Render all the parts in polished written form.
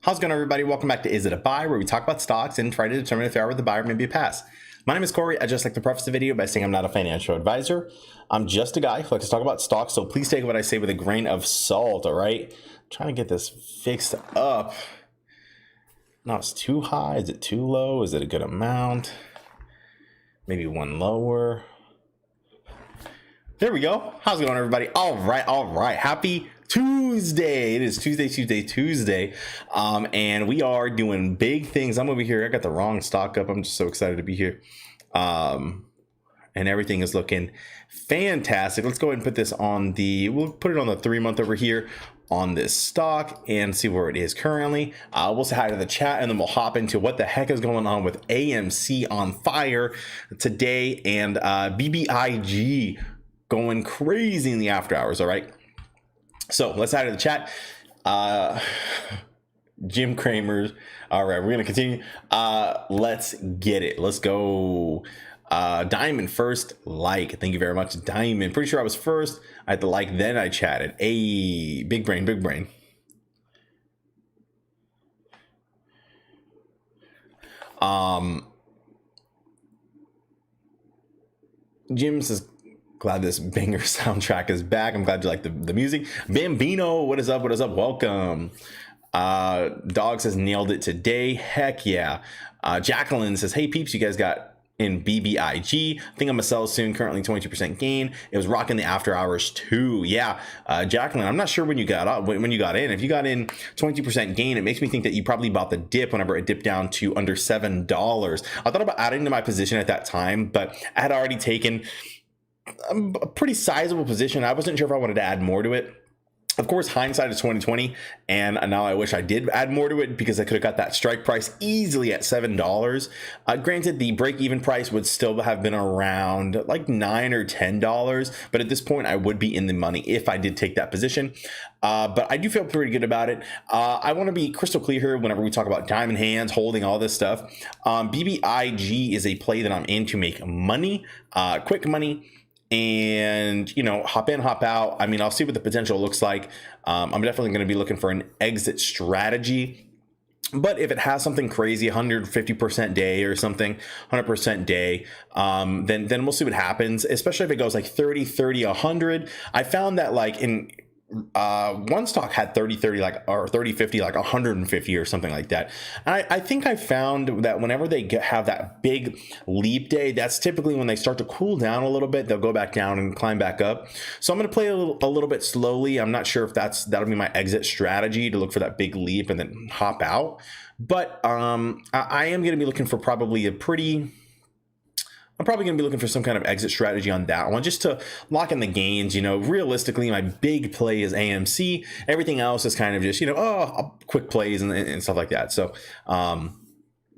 How's it going, everybody? Welcome back to Is It a Buy, where we talk about stocks and try to determine if they are worth the buy or maybe a pass. My name is Corey. I just like to preface the video by saying I'm not a financial advisor. I'm just a guy who likes to talk about stocks, so please take what I say with a grain of salt, all right? I'm trying to get this fixed up. No, it's too high. Is it too low? Is it a good amount? Maybe one lower. There we go. How's it going, everybody? All right. Happy Tuesday. It is Tuesday. And we are doing big things. I'm over here. I got the wrong stock up. I'm just so excited to be here. And everything is looking fantastic. Let's go ahead and put this on we'll put it on the 3-month over here on this stock and see where it is currently. We'll say hi to the chat and then we'll hop into what the heck is going on with AMC on fire today and BBIG going crazy in the after hours. All right. So let's add to the chat. Jim Cramer's. All right, we're going to continue. Let's get it. Let's go. Diamond first, like. Thank you very much, Diamond. Pretty sure I was first. I had to like, then I chatted. Hey, big brain. Jim says, glad this banger soundtrack is back. I'm glad you like the music. Bambino, what is up? Welcome. Dog says, nailed it today. Heck yeah. Jacqueline says, hey peeps, you guys got in BBIG. I think I'm gonna sell soon. Currently 22% gain. It was rocking the after hours too. Yeah, Jacqueline, I'm not sure when you got up, when you got in. If you got in 22% gain, it makes me think that you probably bought the dip whenever it dipped down to under $7. I thought about adding to my position at that time, but I had already taken a pretty sizable position. I wasn't sure if I wanted to add more to it. Of course, hindsight is 2020, and now I wish I did add more to it because I could have got that strike price easily at $7. Granted, the break-even price would still have been around like $9 or $10, but at this point, I would be in the money if I did take that position. But I do feel pretty good about it. I want to be crystal clear here whenever we talk about diamond hands, holding all this stuff. BBIG is a play that I'm in to make money, quick money. And, you know, hop in, hop out. I mean, I'll see what the potential looks like. I'm definitely going to be looking for an exit strategy. But if it has something crazy, 150% day or something, 100% day, then we'll see what happens, especially if it goes like 30, 100. I found that like in one stock had 30 like, or 30-50 like 150 or something like that. And I think I found that whenever they have that big leap day, that's typically when they start to cool down a little bit. They'll go back down and climb back up. So I'm going to play a little bit slowly. I'm not sure if that'll be my exit strategy, to look for that big leap and then hop out. But I am going to be looking for probably I'm probably going to be looking for some kind of exit strategy on that one, just to lock in the gains. You know, realistically, my big play is AMC. Everything else is kind of just, you know, quick plays and stuff like that. So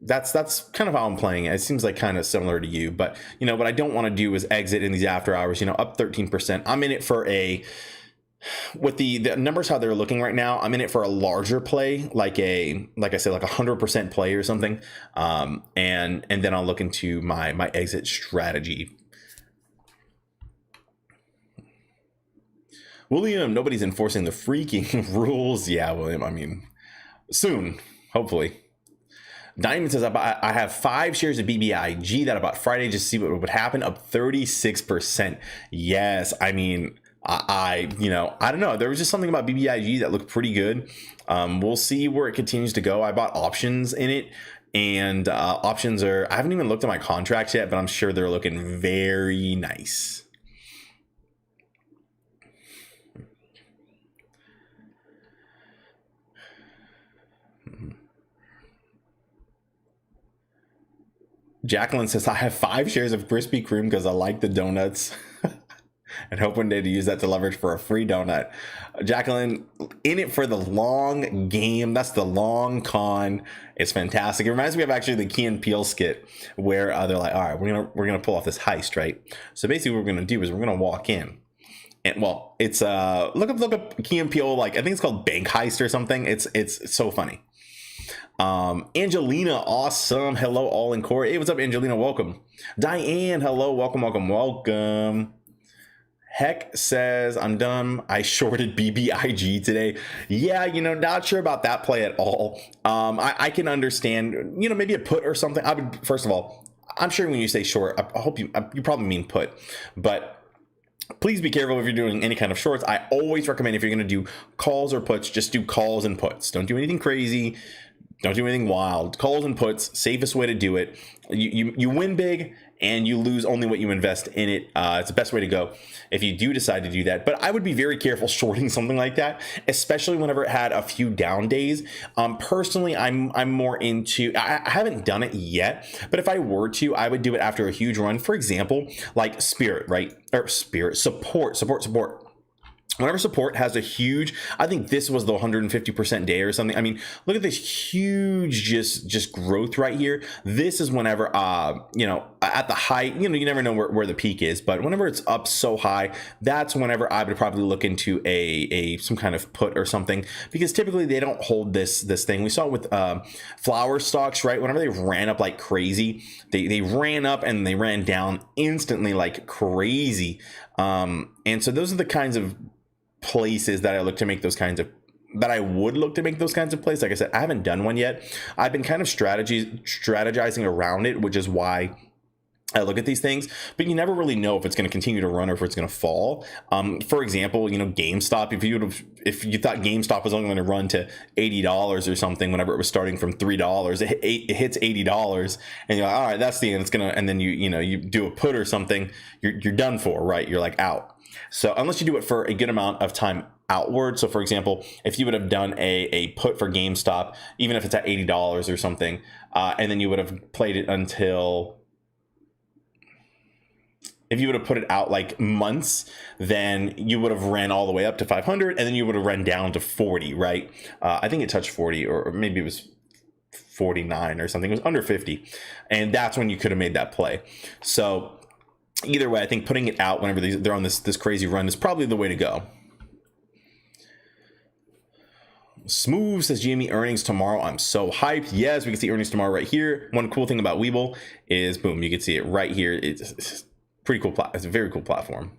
that's kind of how I'm playing it. It seems like kind of similar to you, but you know, what I don't want to do is exit in these after hours, you know, up 13%. I'm in it for with the numbers how they're looking right now, I'm in it for a larger play, like I said, like 100% play or something. And then I'll look into my exit strategy. William, nobody's enforcing the freaking rules. Yeah, William, I mean, soon, hopefully. Diamond says, I have 5 shares of BBIG that I bought Friday just to see what would happen, up 36%. Yes, I mean, I don't know. There was just something about BBIG that looked pretty good. We'll see where it continues to go. I bought options in it, and options I haven't even looked at my contracts yet, but I'm sure they're looking very nice. Jacqueline says, I have 5 shares of Krispy Kreme because I like the donuts. And hope one day to use that to leverage for a free donut. Jacqueline, in it for the long game. That's the long con. It's fantastic. It reminds me of actually the Key and Peele skit where they're like, all right, we're gonna pull off this heist, right? So basically what we're gonna do is we're gonna walk in. And well, it's look up Key and Peele, like I think it's called Bank Heist or something. It's so funny. Angelina, awesome. Hello, all in Corey. Hey, what's up, Angelina? Welcome. Diane, hello, welcome. Heck says, I'm done. I shorted BBIG today. Yeah, not sure about that play at all. I can understand, maybe a put or something. I would, first of all, I'm sure when you say short, I hope you probably mean put, but please be careful if you're doing any kind of shorts. I always recommend if you're going to do calls or puts, just do calls and puts. Don't do anything crazy. Don't do anything wild. Calls and puts, safest way to do it. You win big and you lose only what you invest in it. It's the best way to go if you do decide to do that. But I would be very careful shorting something like that, especially whenever it had a few down days. Personally, I'm more into, I haven't done it yet, but if I were to, I would do it after a huge run. For example, like Spirit, right? Or Spirit, support. Whenever support has a huge, I think this was the 150% day or something. I mean, look at this huge just growth right here. This is whenever, at the height, you never know where the peak is, but whenever it's up so high, that's whenever I would probably look into some kind of put or something, because typically they don't hold this thing. We saw it with flower stocks, right? Whenever they ran up like crazy, they ran up and they ran down instantly like crazy. And so those are the kinds of places that I look to make those kinds of I would look to make those kinds of plays. Like I said, I haven't done one yet. I've been kind of strategizing around it, which is why I look at these things, but you never really know if it's going to continue to run or if it's going to fall. For example, GameStop, if you thought GameStop was only going to run to $80 or something, whenever it was starting from $3, it hits $80 and you're like, all right, that's the end. It's going to, and then you do a put or something, you're done for, right? You're like out. So unless you do it for a good amount of time outward. So for example, if you would have done a put for GameStop, even if it's at $80 or something, and then you would have played it until, if you would have put it out like months, then you would have ran all the way up to 500 and then you would have run down to 40, right? I think it touched 40 or maybe it was 49 or something. It was under 50. And that's when you could have made that play. So either way, I think putting it out whenever they're on this crazy run is probably the way to go. Smooth says GME earnings tomorrow. I'm so hyped. Yes, we can see earnings tomorrow right here. One cool thing about Webull is, boom, you can see it right here. It's pretty cool. It's a very cool platform.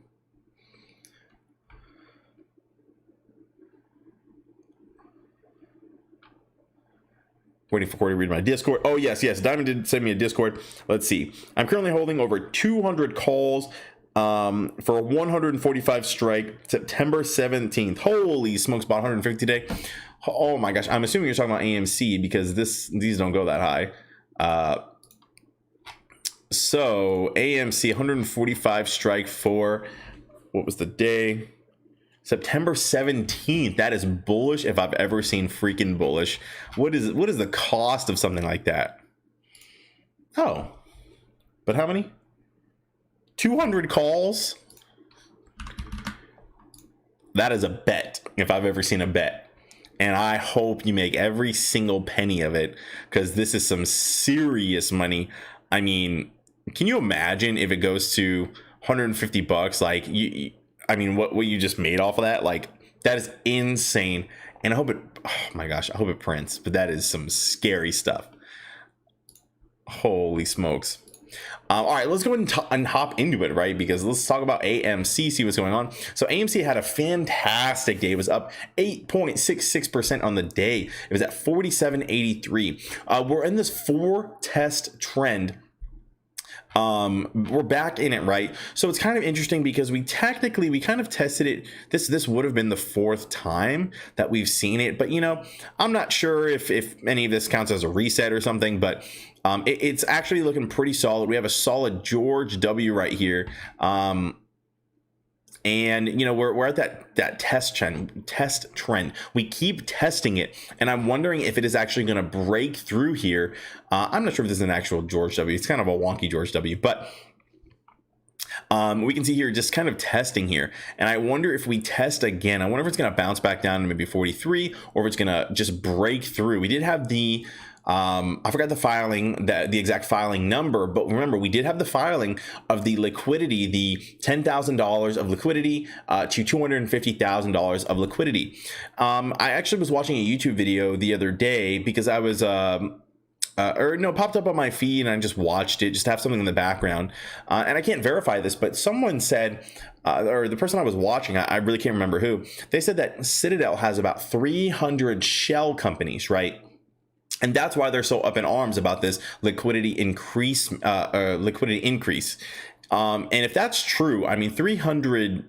Waiting for Corey to read my Discord. Oh, yes. Diamond did send me a Discord. Let's see. I'm currently holding over 200 calls for a 145 strike September 17th. Holy smokes, about 150 today. Oh, my gosh. I'm assuming you're talking about AMC because these don't go that high. So AMC 145 strike for, what was the day? September 17th. That is bullish if I've ever seen freaking bullish. What is the cost of something like that? Oh, but how many? 200 calls? That is a bet if I've ever seen a bet. And I hope you make every single penny of it, because this is some serious money. I mean, can you imagine if it goes to 150 bucks? Like, what you just made off of that? Like, that is insane. And I hope oh my gosh, I hope it prints. But that is some scary stuff. Holy smokes. All right, let's go ahead and hop into it, right? Because let's talk about AMC, see what's going on. So AMC had a fantastic day. It was up 8.66% on the day. It was at 47.83. We're in this 4-test trend. We're back in it, right? So it's kind of interesting because we kind of tested it. This would have been the 4th time that we've seen it, but I'm not sure if any of this counts as a reset or something, but it's actually looking pretty solid. We have a solid George W right here. And we're at that test trend. We keep testing it, and I'm wondering if it is actually going to break through here. I'm not sure if this is an actual George W. It's kind of a wonky George W, but we can see here just kind of testing here, and I wonder if we test again. I wonder if it's going to bounce back down to maybe 43, or if it's going to just break through. We did have the I forgot the exact filing number, but remember, we did have the filing of the liquidity, the $10,000 of liquidity to $250,000 of liquidity. I actually was watching a YouTube video the other day because I was or no, popped up on my feed, and I just watched it just to have something in the background. And I can't verify this, but someone said, or the person I was watching, I really can't remember who, they said that Citadel has about 300 shell companies, right? And that's why they're so up in arms about this liquidity increase. And if that's true, I mean, 300.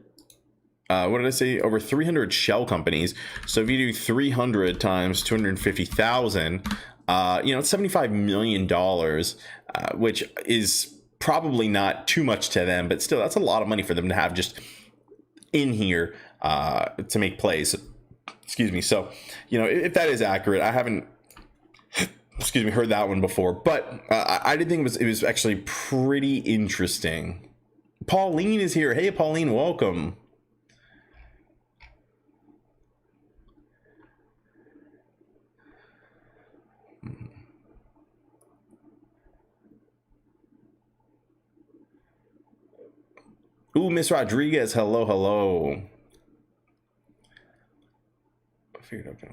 What did I say? Over 300 shell companies. So if you do 300 times 250,000, it's $75 million, which is probably not too much to them, but still, that's a lot of money for them to have just in here to make plays. Excuse me. So, if that is accurate, I haven't, heard that one before, but I did think it was actually pretty interesting. Pauline is here. Hey, Pauline, welcome. Ooh, Miss Rodriguez, hello. I figured out that.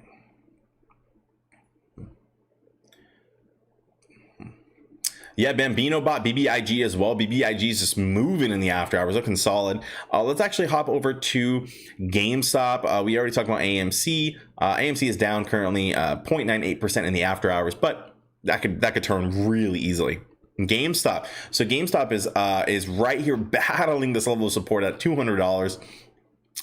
Yeah, Bambino bought BBIG as well. BBIG is just moving in the after hours, looking solid. Let's actually hop over to GameStop. We already talked about AMC. AMC is down currently 0.98% in the after hours, but that could turn really easily. GameStop. So GameStop is right here battling this level of support at $200.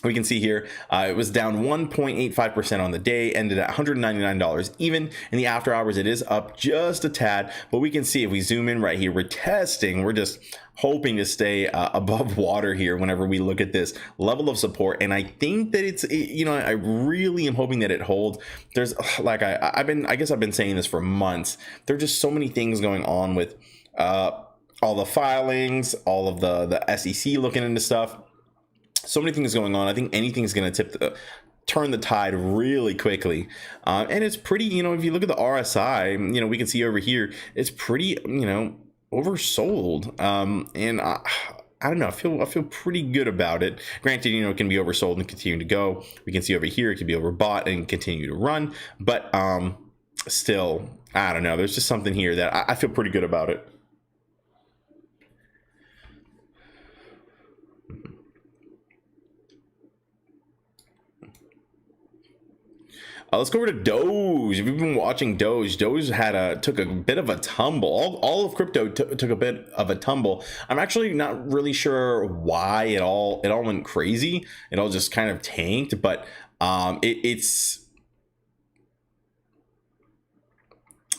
We can see here it was down 1.85% on the day, ended at $199. Even in the after hours, it is up just a tad, but we can see if we zoom in right here, we're just hoping to stay above water here whenever we look at this level of support. And I think that I really am hoping that it holds. There's I've been saying this for months. There are just so many things going on with all the filings, all of the SEC looking into stuff. So many things going on. I think anything's going to turn the tide really quickly. And it's pretty, if you look at the RSI, we can see over here, it's pretty, oversold. And I don't know. I feel pretty good about it. Granted, it can be oversold and continue to go. We can see over here, it can be overbought and continue to run. But still, I don't know. There's just something here that I feel pretty good about it. Let's go over to Doge. If you've been watching Doge took a bit of a tumble. All of crypto took a bit of a tumble. I'm actually not really sure why it all went crazy. It all just kind of tanked, but it's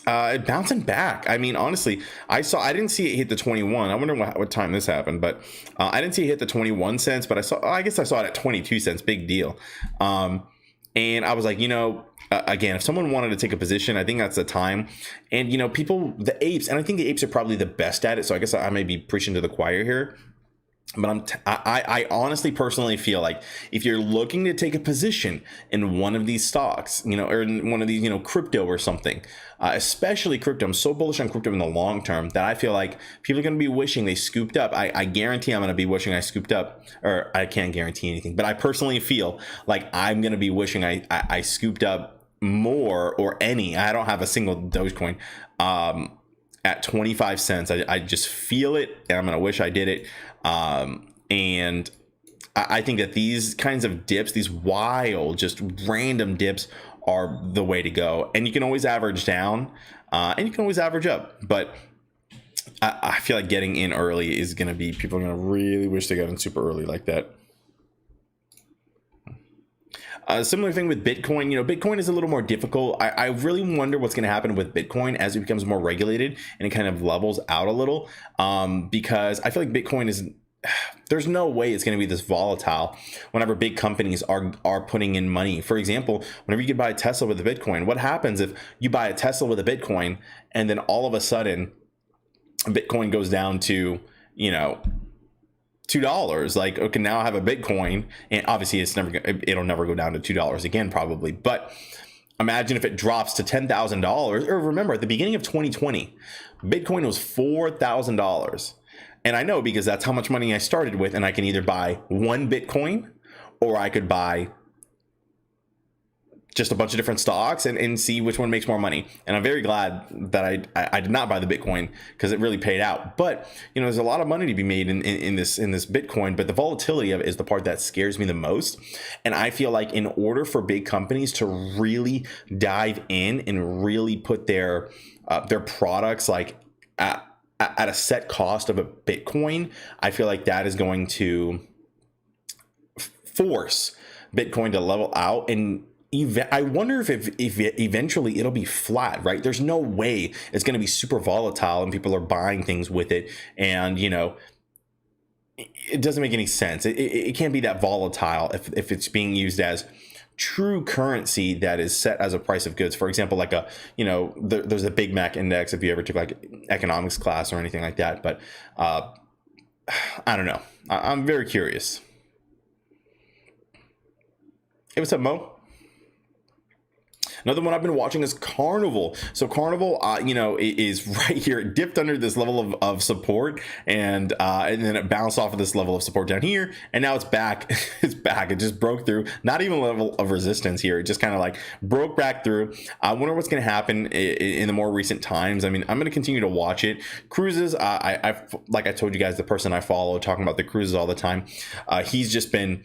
bouncing back. I mean, honestly, I didn't see it hit the 21. I wonder what time this happened, but I didn't see it hit the 21 cents, but I guess I saw it at 22 cents. Big deal. And I was like, again, if someone wanted to take a position, I think that's the time. And, the apes, and I think the apes are probably the best at it. So I guess I may be preaching to the choir here. But I honestly personally feel like if you're looking to take a position in one of these stocks, or in one of these, crypto or something, especially crypto, I'm so bullish on crypto in the long term that I feel like people are going to be wishing they scooped up. I guarantee I'm going to be wishing I scooped up, or I can't guarantee anything, but I personally feel like I'm going to be wishing I scooped up more or any. I don't have a single Dogecoin at 25 cents. I just feel it, and I'm going to wish I did it. And I think that these kinds of dips, these wild, just random dips, are the way to go. And you can always average down, and you can always average up. But I feel like getting in early is going to be, people are going to really wish they got in super early like that. Similar thing with Bitcoin. Bitcoin is a little more difficult. I really wonder what's going to happen with Bitcoin as it becomes more regulated and it kind of levels out a little, because I feel like Bitcoin there's no way it's going to be this volatile whenever big companies are putting in money. For example, whenever you could buy a Tesla with a Bitcoin, what happens if you buy a Tesla with a Bitcoin and then all of a sudden Bitcoin goes down to, $2? Like, okay, now I have a Bitcoin, and obviously it'll never go down to $2 again, probably. But imagine if it drops to $10,000. Or remember, at the beginning of 2020, Bitcoin was $4,000. And I know because that's how much money I started with, and I can either buy one Bitcoin or I could buy just a bunch of different stocks and see which one makes more money. And I'm very glad that I did not buy the Bitcoin, because it really paid out. But there's a lot of money to be made in this Bitcoin, but the volatility of it is the part that scares me the most. And I feel like in order for big companies to really dive in and really put their products like at a set cost of a Bitcoin, I feel like that is going to force Bitcoin to level out. And I wonder if eventually it'll be flat, right? There's no way it's going to be super volatile and people are buying things with it. And, it doesn't make any sense. It can't be that volatile if it's being used as true currency that is set as a price of goods. For example, like there's a Big Mac index if you ever took like economics class or anything like that. But I don't know. I'm very curious. Hey, what's up, Mo? Another one I've been watching is Carnival. So Carnival, is right here. It dipped under this level of support, and then it bounced off of this level of support down here, and now it's back. It's back. It just broke through. Not even a level of resistance here. It just kind of like broke back through. I wonder what's going to happen in the more recent times. I mean, I'm going to continue to watch it. Cruises. Like I told you guys, the person I follow talking about the cruises all the time. He's just been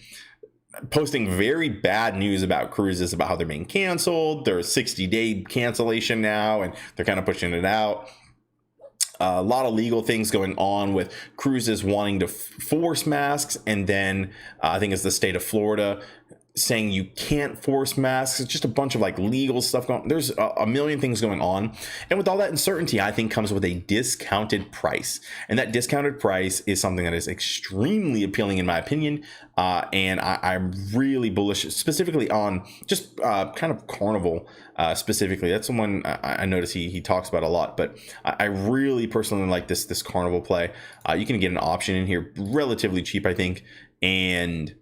posting very bad news about cruises, about how they're being canceled. There's 60-day cancellation now, and they're kind of pushing it out. A lot of legal things going on with cruises wanting to force masks, and then I think it's the state of Florida saying you can't force masks. It's just a bunch of like legal stuff going on. There's a million things going on. And with all that uncertainty, I think comes with a discounted price. And that discounted price is something that is extremely appealing in my opinion. And I'm really bullish, specifically on just kind of Carnival specifically. That's the one I notice he talks about a lot. But I really personally like this Carnival play. You can get an option in here relatively cheap, I think. And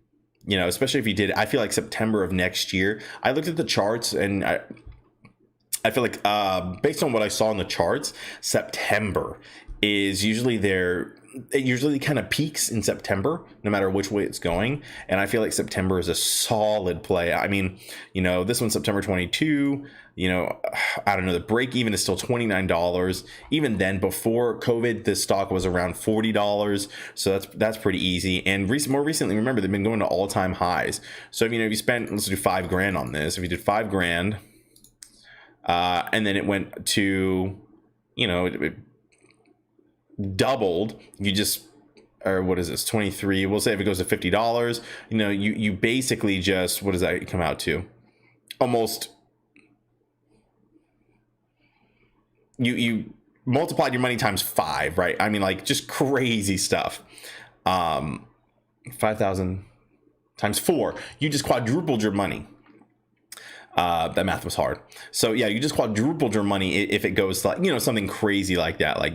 especially if you did, I feel like September of next year. I looked at the charts, and I feel like based on what I saw in the charts, September is usually it usually kind of peaks in September, no matter which way it's going. And I feel like September is a solid play. I mean, this one's September 22. I don't know. The break even is still $29. Even then, before COVID, this stock was around $40. So that's pretty easy. And more recently, remember, they've been going to all-time highs. So if you spent, let's do $5,000 on this. If you did $5,000, and then it went to, it doubled. Or what is this? 23. We'll say if it goes to $50, you basically just, what does that come out to? Almost. You multiplied your money times 5, right? I mean, like, just crazy stuff. 5,000 times 4. You just quadrupled your money. That math was hard. So yeah, you just quadrupled your money if it goes like, something crazy like that, like,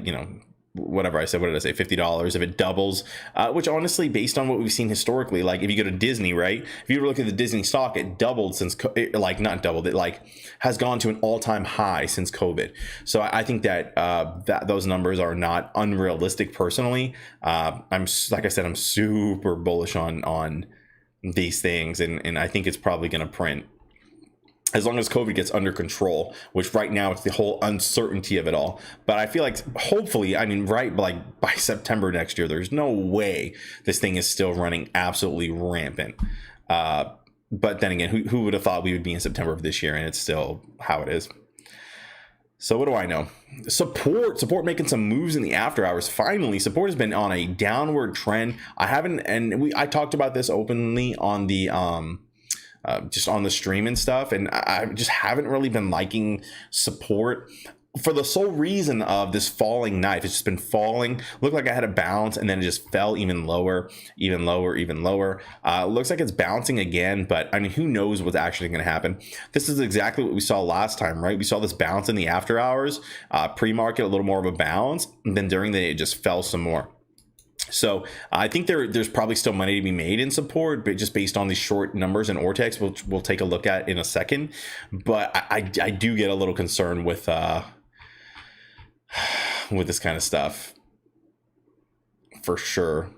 whatever I said, what did I say? $50 if it doubles, which honestly, based on what we've seen historically, like if you go to Disney, right? If you look at the Disney stock, it doubled since, not doubled, it like has gone to an all-time high since COVID. So I think that those numbers are not unrealistic personally. Like I said, I'm super bullish on these things, and I think it's probably going to print. As long as COVID gets under control, which right now it's the whole uncertainty of it all. But I feel like hopefully, like by September next year, there's no way this thing is still running absolutely rampant. But then again, who would have thought we would be in September of this year, and it's still how it is. So what do I know? Support making some moves in the after hours. Finally, support has been on a downward trend. I talked about this openly on the just on the stream and stuff, and I just haven't really been liking support for the sole reason of this falling knife. It's just been falling. Looked like I had a bounce, and then it just fell even lower. Looks like it's bouncing again, but I mean, who knows what's actually going to happen. This is exactly what we saw last time, right? We saw this bounce in the after hours, pre-market, a little more of a bounce, and then during the day it just fell some more. So I think there's probably still money to be made in support, but just based on these short numbers and Ortex, which we'll take a look at in a second. But I do get a little concerned with this kind of stuff, for sure.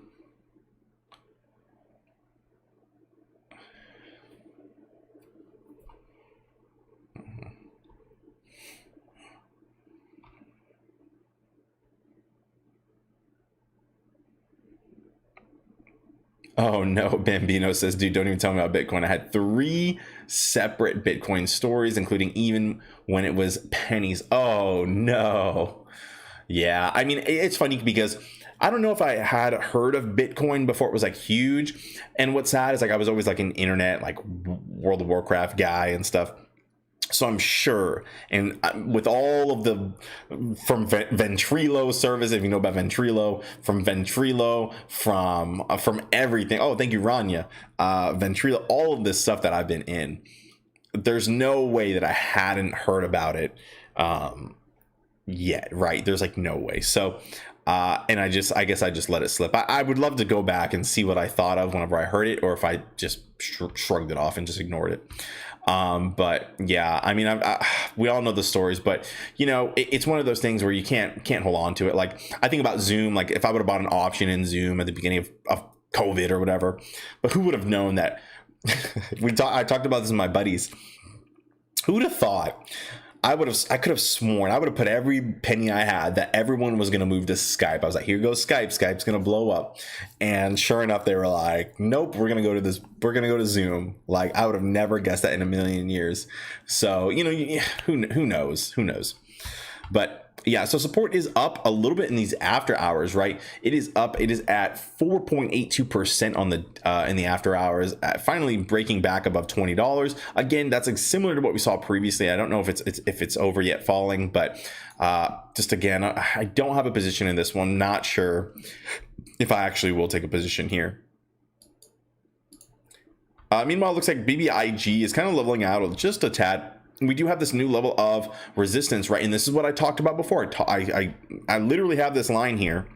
Oh no, Bambino says, dude, don't even tell me about Bitcoin. I had 3 separate Bitcoin stories, including even when it was pennies. Oh no. Yeah, I mean, it's funny because I don't know if I had heard of Bitcoin before it was like huge. And what's sad is like I was always like an internet, like World of Warcraft guy and stuff. So I'm sure, and with all of the from Ventrilo service, if you know about Ventrilo, from everything. Oh, thank you, Rania. Ventrilo, all of this stuff that I've been in. There's no way that I hadn't heard about it yet, right? There's like no way. So, and I guess I just let it slip. I would love to go back and see what I thought of whenever I heard it, or if I just shrugged it off and just ignored it. But yeah, I mean, we all know the stories, but you know, it's one of those things where you can't hold on to it. Like I think about Zoom, like if I would have bought an option in Zoom at the beginning of COVID or whatever, but who would have known that I talked about this with my buddies. Who would have thought I could have sworn I would have put every penny I had that everyone was going to move to Skype. I was like, here goes Skype. Skype's going to blow up. And sure enough, they were like, nope, we're going to go to this. We're going to go to Zoom. Like I would have never guessed that in a million years. So, you know, who knows? But yeah, so support is up a little bit in these after hours, right? It is up. It is at 4.82% on the in the after hours, finally breaking back above $20. Again, that's like similar to what we saw previously. I don't know if it's over yet falling, but just again, I don't have a position in this one. Not sure if I actually will take a position here. Meanwhile, it looks like BBIG is kind of leveling out just a tad. We do have this new level of resistance, right? And this is what I talked about before. I literally have this line here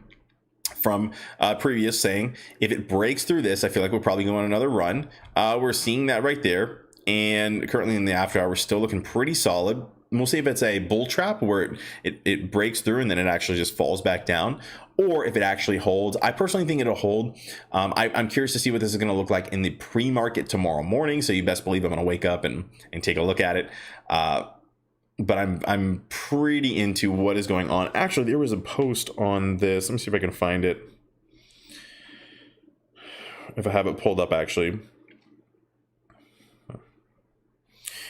from previous saying, if it breaks through this, I feel like we'll probably go on another run. We're seeing that right there. And currently in the after hour, we're still looking pretty solid. We'll see if it's a bull trap where it breaks through and then it actually just falls back down, or if it actually holds. I personally think it'll hold. I'm curious to see what this is going to look like in the pre-market tomorrow morning. So you best believe I'm going to wake up and take a look at it. But I'm pretty into what is going on. Actually, there was a post on this. Let me see if I can find it. If I have it pulled up, actually.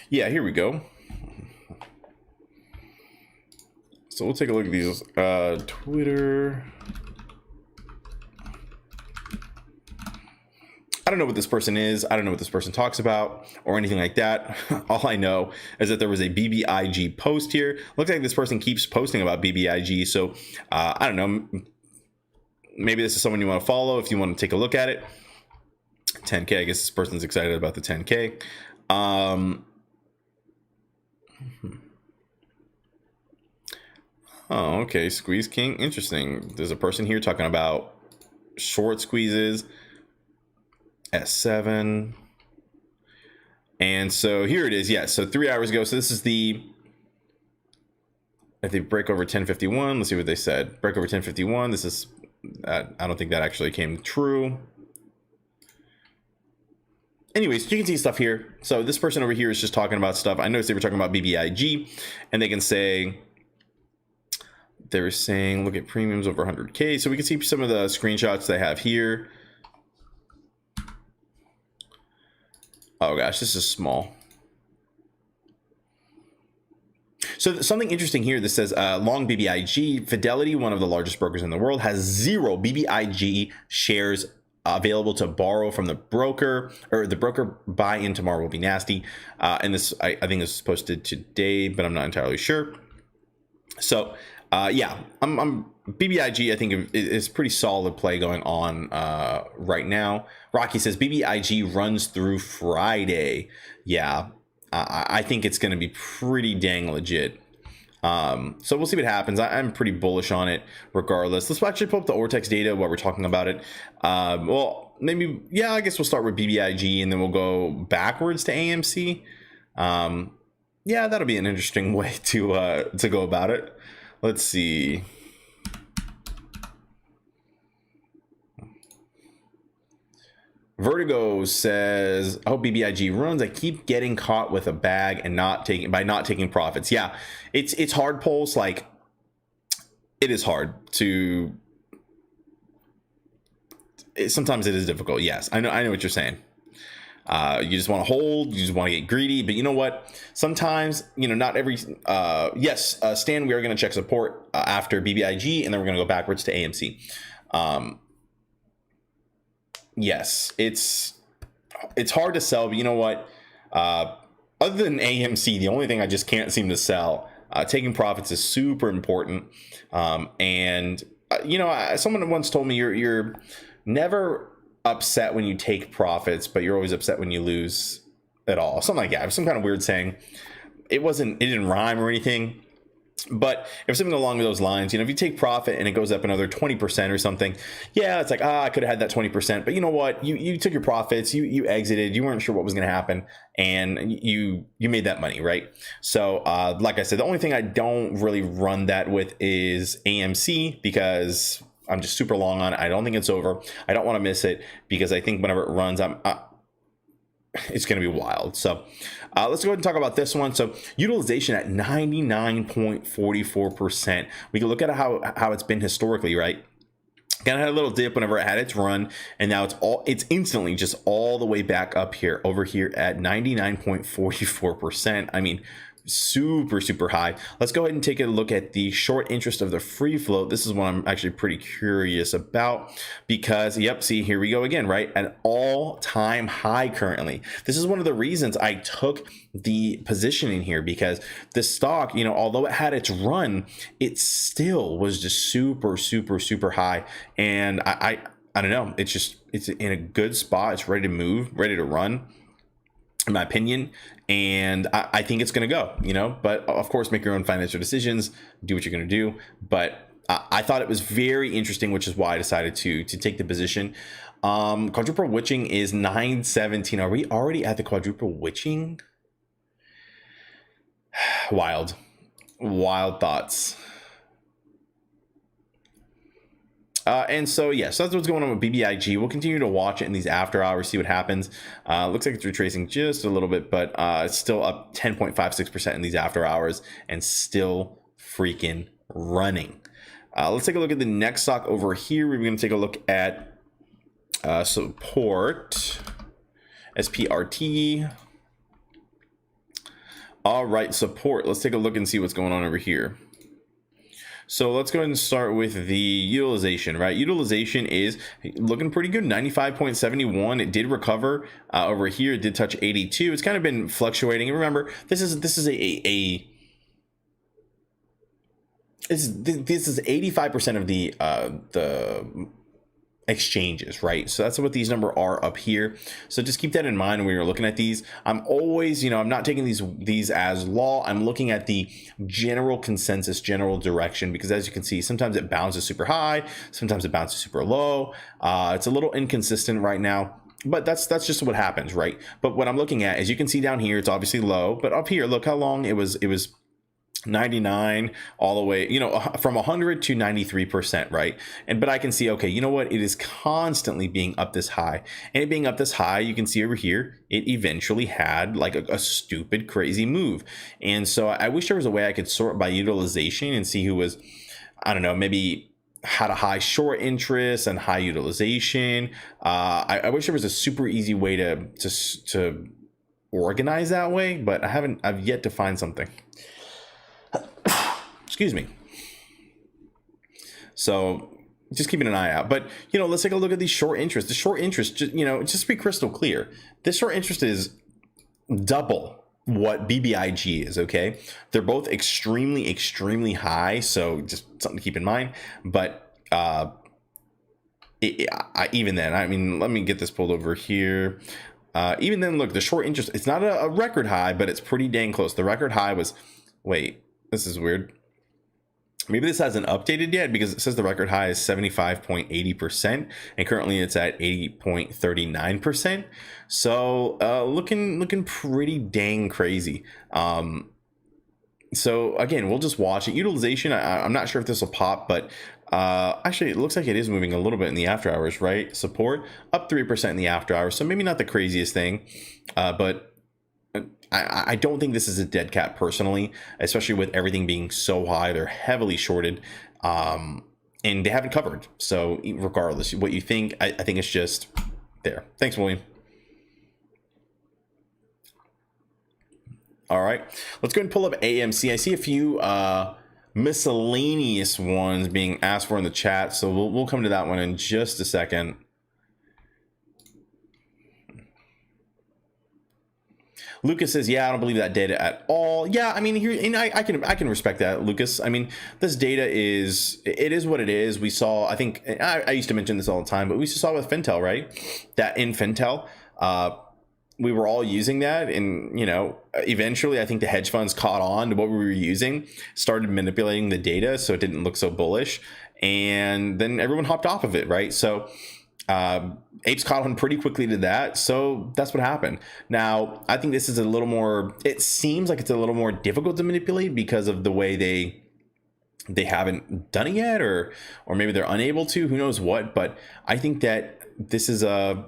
Yeah, here we go. So we'll take a look at these. Twitter. I don't know what this person is. I don't know what this person talks about or anything like that. All I know is that there was a BBIG post here. Looks like this person keeps posting about BBIG. So I don't know. Maybe this is someone you want to follow if you want to take a look at it. 10K. I guess this person's excited about the 10K. Oh, okay. Squeeze King. Interesting. There's a person here talking about short squeezes. S7. And so here it is. Yes. So 3 hours ago. So this is the, if they break over 1051, let's see what they said. Break over 1051. This is, I don't think that actually came true. Anyways, you can see stuff here. So this person over here is just talking about stuff. I noticed they were talking about BBIG, and they can say, they were saying, look at premiums over 100K. So we can see some of the screenshots they have here. Oh gosh, this is small. So something interesting here that says long BBIG, Fidelity, one of the largest brokers in the world, has 0 BBIG shares available to borrow from the broker, or the broker buy in tomorrow will be nasty. And this, I think this is posted today, but I'm not entirely sure. So yeah, I'm BBIG, I think is pretty solid play going on right now. Rocky says BBIG runs through Friday. Yeah, I think it's going to be pretty dang legit. So we'll see what happens. I'm pretty bullish on it regardless. Let's actually pull up the Ortex data while we're talking about it. Well, maybe, yeah, I guess we'll start with BBIG and then we'll go backwards to AMC. Yeah, that'll be an interesting way to go about it. Let's see. Vertigo says, I hope BBIG runs. I keep getting caught with a bag and not taking profits. Yeah, it's hard, Pulse. Like, it is hard to sometimes it is difficult. Yes, I know what you're saying. You just want to hold, you just want to get greedy, but you know what? Sometimes, not every, yes, Stan, we are going to check support after BBIG, and then we're going to go backwards to AMC. Yes, it's hard to sell, but you know what? Other than AMC, the only thing I just can't seem to sell, taking profits is super important. And someone once told me you're never upset when you take profits, but you're always upset when you lose at all. Something like that. Some kind of weird saying. It didn't rhyme or anything, but if something along those lines, if you take profit and it goes up another 20% or something, yeah, it's like, I could have had that 20%, but you know what? You took your profits, you exited, you weren't sure what was going to happen, and you made that money, right? So, like I said, the only thing I don't really run that with is AMC, because I'm just super long on it. I don't think it's over. I don't want to miss it, because I think whenever it runs, it's going to be wild. So let's go ahead and talk about this one. So utilization at 99.44%. We can look at how it's been historically, right? Kind of had a little dip whenever it had its run, and now it's instantly just all the way back up here, over here at 99.44%. I mean, super high. Let's go ahead and take a look at the short interest of the free float. This is what I'm actually pretty curious about, because see, here we go again, right? An all-time high currently. This is one of the reasons I took the position in here, because the stock, although it had its run, it still was just super high. And I don't know, it's in a good spot. It's ready to move, ready to run, in my opinion, and I think it's going to go, but of course, make your own financial decisions, do what you're going to do. But I thought it was very interesting, which is why I decided to take the position. Quadruple witching is 917. Are we already at the quadruple witching? Wild thoughts. And so that's what's going on with BBIG. We'll continue to watch it in these after hours, see what happens. Looks like it's retracing just a little bit, but it's still up 10.56% in these after hours, and still freaking running. Let's take a look at the next stock over here. We're going to take a look at support, SPRT. All right, support. Let's take a look and see what's going on over here. So let's go ahead and start with the utilization, right? Utilization is looking pretty good, 95.71. It did recover over here. It did touch 82. It's kind of been fluctuating. And remember, this is 85% of the exchanges, right? So that's what these numbers are up here. So just keep that in mind when you're looking at these. I'm always, I'm not taking these as law. I'm looking at the general consensus, general direction, because as you can see, sometimes it bounces super high, sometimes it bounces super low. It's a little inconsistent right now, but that's just what happens, right? But what I'm looking at is, you can see down here, it's obviously low, but up here, look how long it was 99 all the way, from 100 to 93%, right? But I can see, okay, you know what, it is constantly being up this high, and it being up this high, you can see over here, it eventually had like a stupid crazy move. And so I wish there was a way I could sort by utilization and see who was, I don't know, maybe had a high short interest and high utilization. I wish there was a super easy way to organize that way, but I've yet to find something. Excuse me. So just keeping an eye out. But let's take a look at these short interest. The short interest, just to be crystal clear, this short interest is double what BBIG is. Okay, they're both extremely high, so just something to keep in mind. But even then, I mean, let me get this pulled over here. Even then, look, the short interest, it's not a record high, but it's pretty dang close. The record high was, wait, this is weird. Maybe this hasn't updated yet, because it says the record high is 75.80%, and currently it's at 80.39%. So looking pretty dang crazy. So again, we'll just watch it. Utilization, I'm not sure if this will pop, but actually it looks like it is moving a little bit in the after hours, right? Support up 3% in the after hours, so maybe not the craziest thing, but I don't think this is a dead cat personally, especially with everything being so high. They're heavily shorted. and they haven't covered. So regardless what you think, I think it's just there. Thanks, William. All right, let's go ahead and pull up AMC. I see a few miscellaneous ones being asked for in the chat, so we'll come to that one in just a second. Lucas says, yeah, I don't believe that data at all. Yeah, I mean, here, and I can respect that, Lucas. I mean, this data is what it is. We saw, I think, I used to mention this all the time, but we saw with Fintel, right? That in Fintel, we were all using that, and eventually I think the hedge funds caught on to what we were using, started manipulating the data so it didn't look so bullish, and then everyone hopped off of it, right? So apes caught on pretty quickly to that, so that's what happened. Now I think this is a little more, it seems like it's a little more difficult to manipulate because of the way they haven't done it yet, or maybe they're unable to, who knows what. But I think that this is I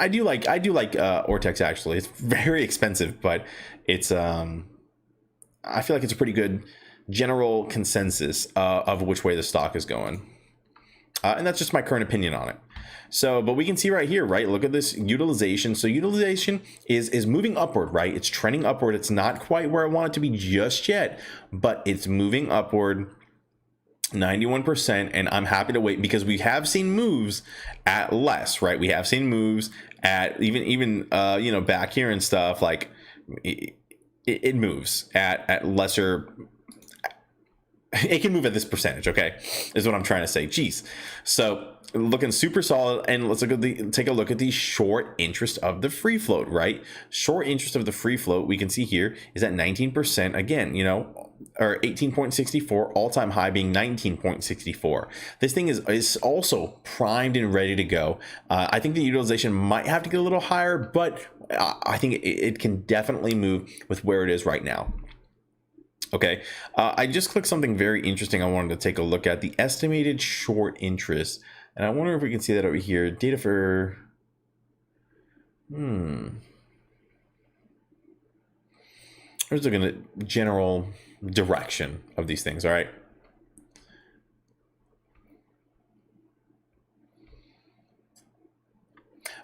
do like Ortex. Actually, it's very expensive, but it's I feel like it's a pretty good general consensus of which way the stock is going. And that's just my current opinion on it. So, but we can see right here, right? Look at this utilization. So utilization is moving upward, right? It's trending upward. It's not quite where I want it to be just yet, but it's moving upward 91%. And I'm happy to wait because we have seen moves at less, right? We have seen moves at even back here and stuff, like it moves at lesser. It can move at this percentage, okay, is what I'm trying to say. Jeez. So looking super solid. And let's take a look at the short interest of the free float, right? Short interest of the free float, we can see here, is at 19% again, or 18.64, all-time high being 19.64. This thing is also primed and ready to go. I think the utilization might have to get a little higher, but I think it can definitely move with where it is right now. Okay, I just clicked something very interesting I wanted to take a look at, the estimated short interest. And I wonder if we can see that over here. Data for... Let's look at the general direction of these things, all right?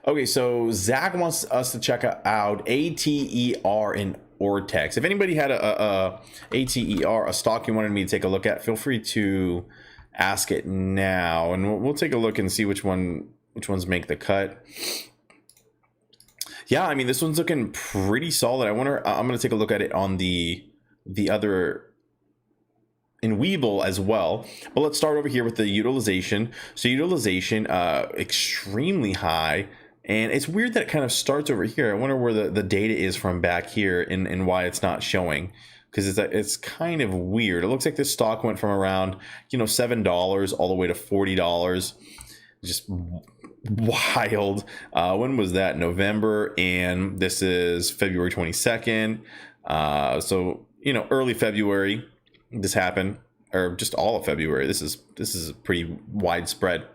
Okay, so Zach wants us to check out ATER and Ortex. If anybody had a ATER, a stock you wanted me to take a look at, feel free to ask it now, and we'll take a look and see which ones make the cut. Yeah, I mean, this one's looking pretty solid. I'm gonna take a look at it on the other in Webull as well. But let's start over here with the utilization. So utilization extremely high. And it's weird that it kind of starts over here. I wonder where the data is from back here and why it's not showing, because it's kind of weird. It looks like this stock went from around $7 all the way to $40. Just wild. When was that? November, and this is February 22nd. So early February this happened, or just all of February. This is pretty widespread,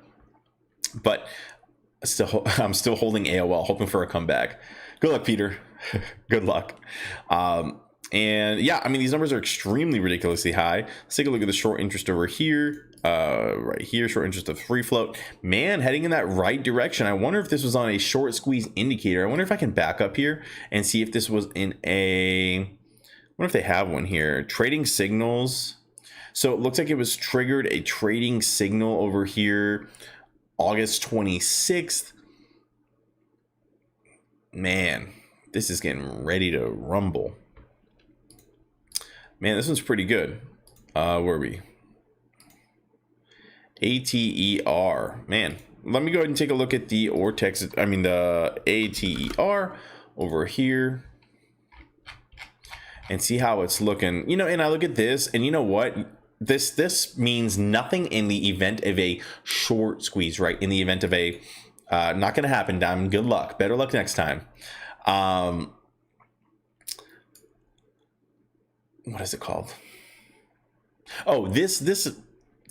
but I'm still holding AOL, hoping for a comeback. Good luck, Peter. Good luck. And yeah, I mean, these numbers are extremely ridiculously high. Let's take a look at the short interest over here. Right here, short interest of free float. Man, heading in that right direction. I wonder if this was on a short squeeze indicator. I wonder if I can back up here and see if this was in I wonder if they have one here. Trading signals. So it looks like it was triggered a trading signal over here August 26th. Man, this is getting ready to rumble. Man, this one's pretty good. Where are we? ATER. Man, let me go ahead and take a look at the Ortex. I mean, the ATER over here and see how it's looking. And I look at this, and you know what? This means nothing in the event of a short squeeze, right? In the event of a not going to happen, Diamond. Good luck. Better luck next time. What is it called? Oh, this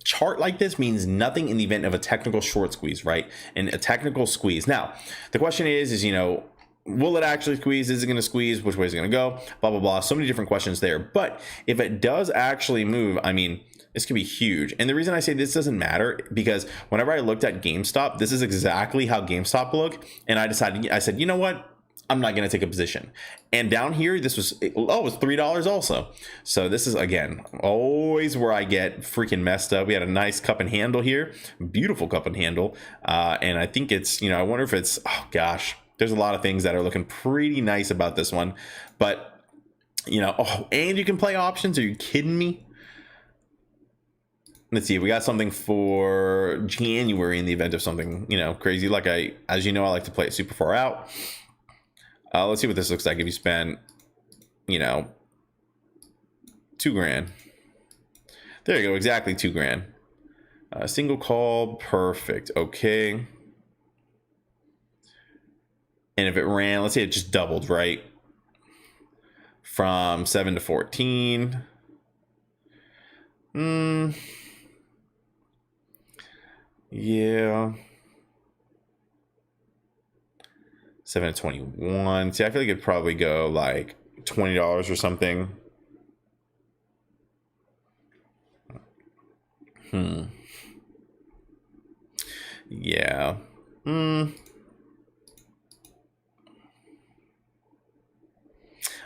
chart like this means nothing in the event of a technical short squeeze, right? And a technical squeeze. Now, the question is will it actually squeeze? Is it going to squeeze? Which way is it going to go? Blah, blah, blah. So many different questions there. But if it does actually move, I mean, This could be huge. And the reason I say this doesn't matter, because whenever I looked at GameStop, this is exactly how GameStop looked. And I said, you know what? I'm not going to take a position. And down here, this was, it was $3 also. So this is, again, always where I get freaking messed up. We had a nice cup and handle here. Beautiful cup and handle. And I think it's, I wonder if it's, oh gosh, there's a lot of things that are looking pretty nice about this one. But, and you can play options. Are you kidding me? Let's see. We got something for January in the event of something, crazy. Like as you know, I like to play it super far out. Let's see what this looks like if you spend, $2 grand. There you go, exactly $2 grand. Single call, perfect. Okay. And if it ran, let's say it just doubled, right? From 7 to 14. Yeah. 7 to 21. See, I feel like it'd probably go like $20 or something. Yeah.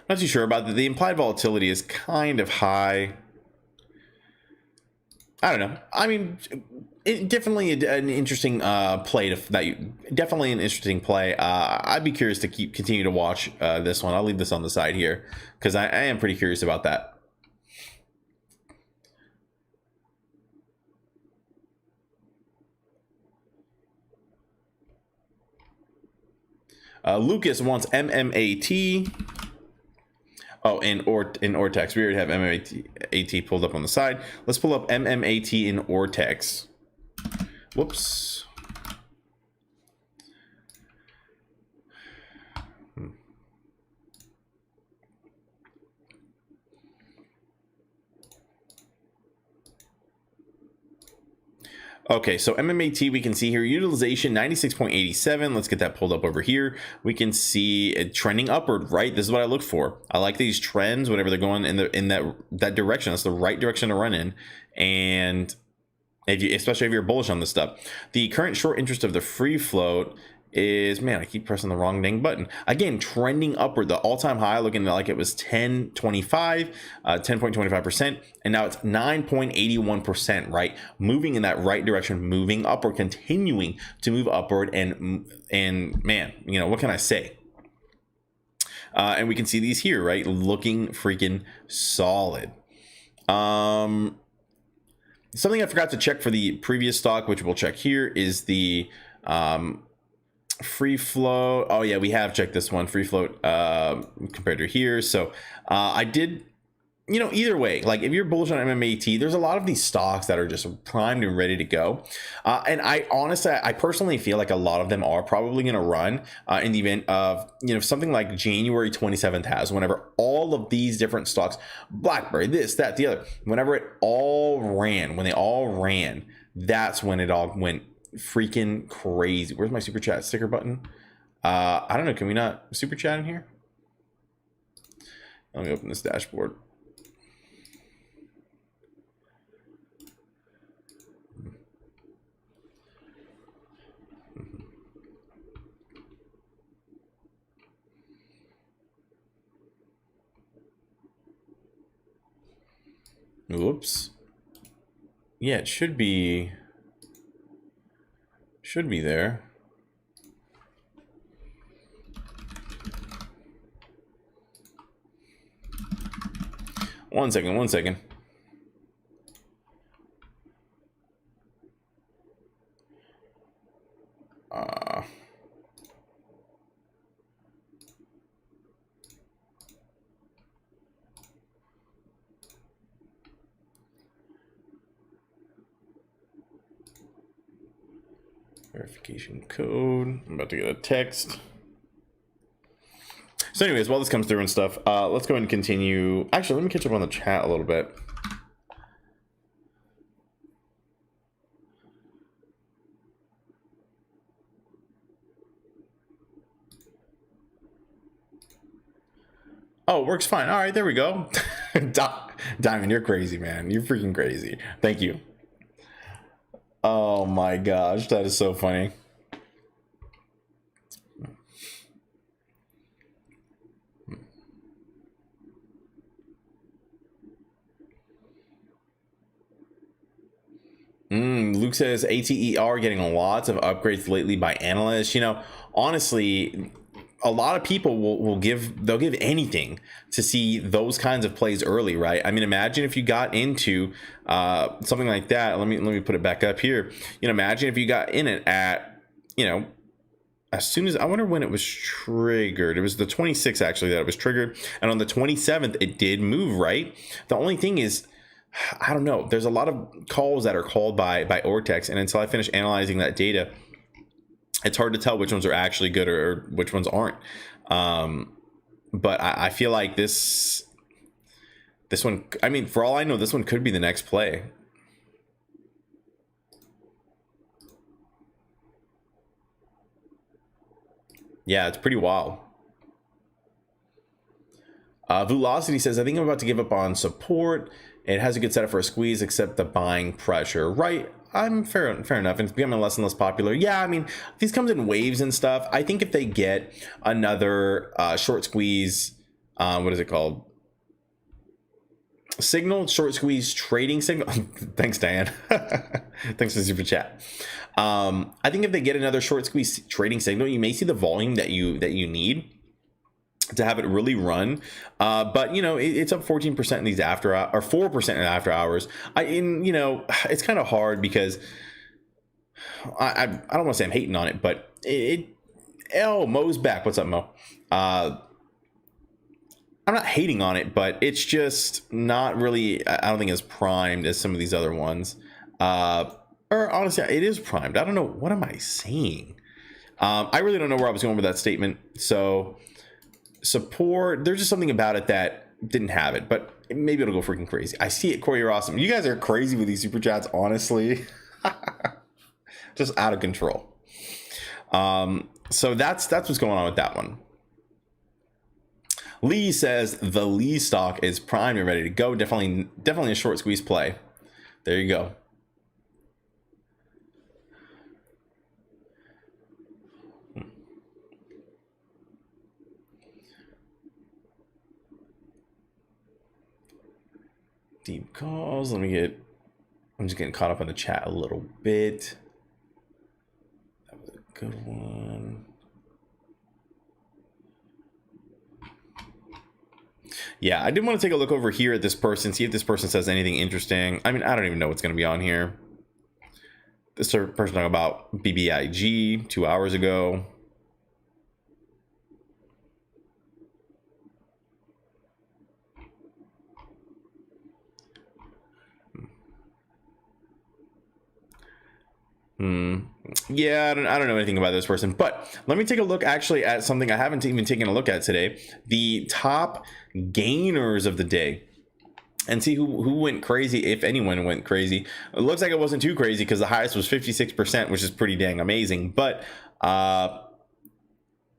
Not too sure about that. The implied volatility is kind of high. I don't know. I mean, definitely an interesting play. Definitely an interesting play. I'd be curious to continue to watch this one. I'll leave this on the side here because I am pretty curious about that. Lucas wants MMAT. Oh, in Ortex. We already have MMAT pulled up on the side. Let's pull up MMAT in Ortex. Whoops. Okay, so MMAT, we can see here utilization 96.87. Let's get that pulled up over here. We can see it trending upward, right? This is what I look for. I like these trends whenever they're going in that direction. That's the right direction to run in. And especially if you're bullish on this stuff. The current short interest of the free float is, man, I keep pressing the wrong dang button. Again, trending upward. The all-time high looking like it was 10.25%, and now it's 9.81%, right? Moving in that right direction, moving upward, continuing to move upward, and man, what can I say? And we can see these here, right? Looking freaking solid. Something I forgot to check for the previous stock, which we'll check here, is the free float. Oh yeah, we have checked this one, free float compared to here. So I did, either way, like if you're bullish on MMAT, there's a lot of these stocks that are just primed and ready to go. And I personally feel like a lot of them are probably going to run in the event of, something like January 27th has, whenever all of these different stocks, BlackBerry, this, that, the other, whenever it all ran, when they all ran, that's when it all went freaking crazy. Where's my super chat sticker button? I don't know. Can we not super chat in here? Let me open this dashboard. Whoops. Yeah, it should be there. One second. Verification code. I'm about to get a text. So anyways, while this comes through and stuff, let's go ahead and continue. Actually, let me catch up on the chat a little bit. Oh, it works fine. All right, there we go. Diamond, you're crazy, man. You're freaking crazy. Thank you. Oh my gosh, that is so funny. Luke says ATER getting lots of upgrades lately by analysts. You know, honestly, a lot of people will they'll give anything to see those kinds of plays early, right? I mean, imagine if you got into something like that. Let me put it back up here. You know, imagine if you got in it at, you know, as soon as, I wonder when it was triggered. It was the 26th actually that it was triggered, and on the 27th it did move, right? The only thing is, I don't know, there's a lot of calls that are called by Ortex, and until I finish analyzing that data, it's hard to tell which ones are actually good or which ones aren't. But I feel like this one, I mean, for all I know, this one could be the next play. Yeah, it's pretty wild. Velocity says, I think I'm about to give up on support. It has a good setup for a squeeze, except the buying pressure. Right. I'm fair enough. And it's becoming less and less popular. Yeah, I mean, these comes in waves and stuff. I think if they get another short squeeze, what is it called? Signal, short squeeze trading signal. Thanks, Diane. Thanks for the super chat. I think if they get another short squeeze trading signal, you may see the volume that you need to have it really run. But you know, it's up 14% in these after or 4% in after hours. You know, it's kind of hard because I don't want to say I'm hating on it, but Mo's back. What's up, Mo? I'm not hating on it, but it's just not really, I don't think as primed as some of these other ones. Or honestly, it is primed. I don't know. What am I saying? I really don't know where I was going with that statement. So support, there's just something about it that didn't have it, but maybe it'll go freaking crazy. I see it. Corey, you're awesome. You guys are crazy with these super chats, honestly. Just out of control. So that's what's going on with that one. Lee says the Lee stock is primed and ready to go. Definitely a short squeeze play. There you go. Deep calls. I'm just getting caught up on the chat a little bit. That was a good one. Yeah, I did want to take a look over here at this person, see if this person says anything interesting. I mean, I don't even know what's going to be on here. This person talking about BBIG 2 hours ago. Yeah, I don't know anything about this person, but let me take a look actually at something I haven't even taken a look at today. The top gainers of the day, and see who went crazy, if anyone went crazy. It looks like it wasn't too crazy because the highest was 56%, which is pretty dang amazing, but no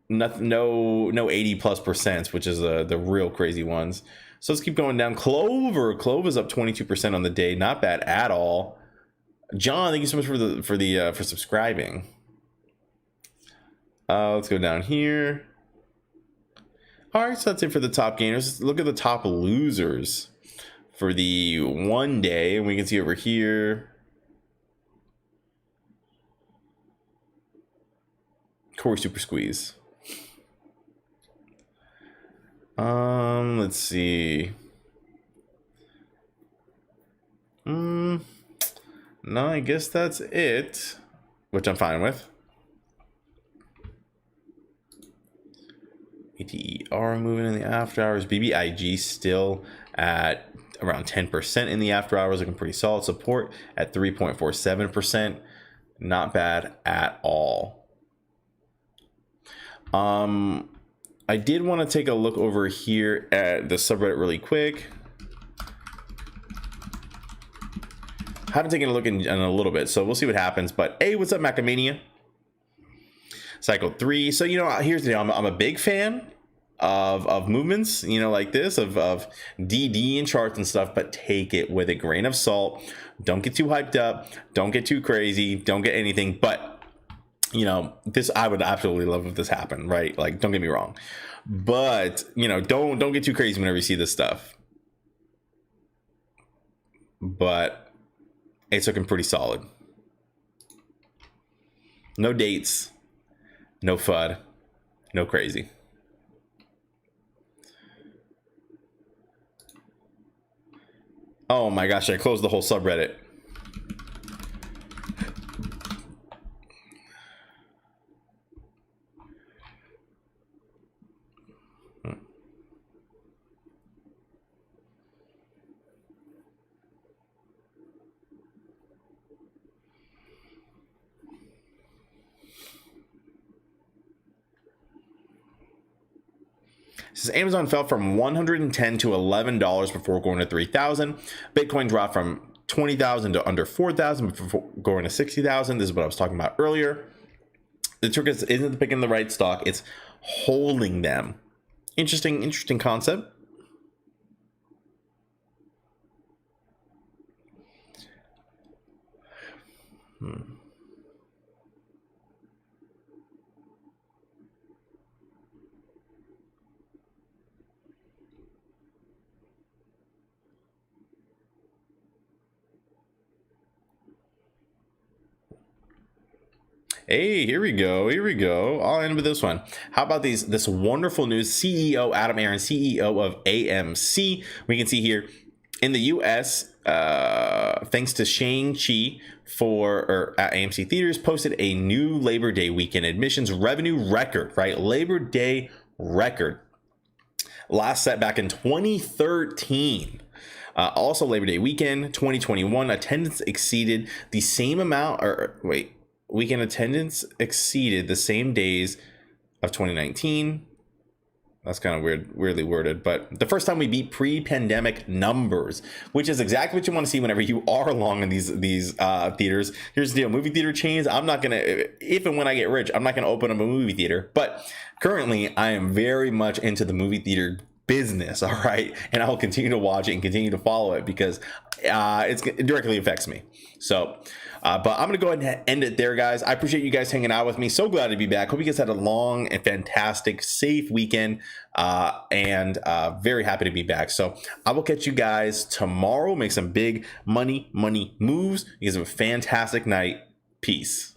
80+%, which is the real crazy ones. So let's keep going down. Clover's up 22% on the day. Not bad at all. John, thank you so much for subscribing. Let's go down here. All right, so that's it for the top gainers. Let's look at the top losers for the 1 day, and we can see over here. Corey Super Squeeze. Let's see. No, I guess that's it, which I'm fine with. ATER moving in the after hours. BBIG still at around 10% in the after hours, looking pretty solid. Support at 3.47%. Not bad at all. I did want to take a look over here at the subreddit really quick. Haven't taken a look in a little bit, so we'll see what happens. But hey, what's up, Macamania? Cycle 3. So, you know, here's the deal. I'm a big fan of movements, you know, like this of DD and charts and stuff, but take it with a grain of salt. Don't get too hyped up. Don't get too crazy. Don't get anything. But, you know, this, I would absolutely love if this happened, right? Like, don't get me wrong. But, you know, don't get too crazy whenever you see this stuff. But it's looking pretty solid. No dates, no FUD, no crazy. Oh my gosh, I closed the whole subreddit. It says Amazon fell from $110 to $11 before going to 3,000. Bitcoin dropped from 20,000 to under 4,000 before going to 60,000. This is what I was talking about earlier. The trick isn't picking the right stock; it's holding them. Interesting concept. Hey, here we go. I'll end with this one. How about this wonderful news? CEO Adam Aron, CEO of AMC. We can see here in the US, thanks to Shang-Chi at AMC Theaters, posted a new Labor Day weekend admissions revenue record, right? Labor Day record. Last set back in 2013. Also Labor Day weekend 2021, attendance exceeded the same amount, weekend attendance exceeded the same days of 2019. That's kind of weirdly worded, but the first time we beat pre-pandemic numbers, which is exactly what you want to see whenever you are along in these theaters. Here's the deal: movie theater chains. I'm not gonna, if and when I get rich, I'm not gonna open up a movie theater. But currently, I am very much into the movie theater business. All right, and I will continue to watch it and continue to follow it because it directly affects me. So. But I'm going to go ahead and end it there, guys. I appreciate you guys hanging out with me. So glad to be back. Hope you guys had a long and fantastic, safe weekend. And very happy to be back. So I will catch you guys tomorrow. Make some big money moves. You guys have a fantastic night. Peace.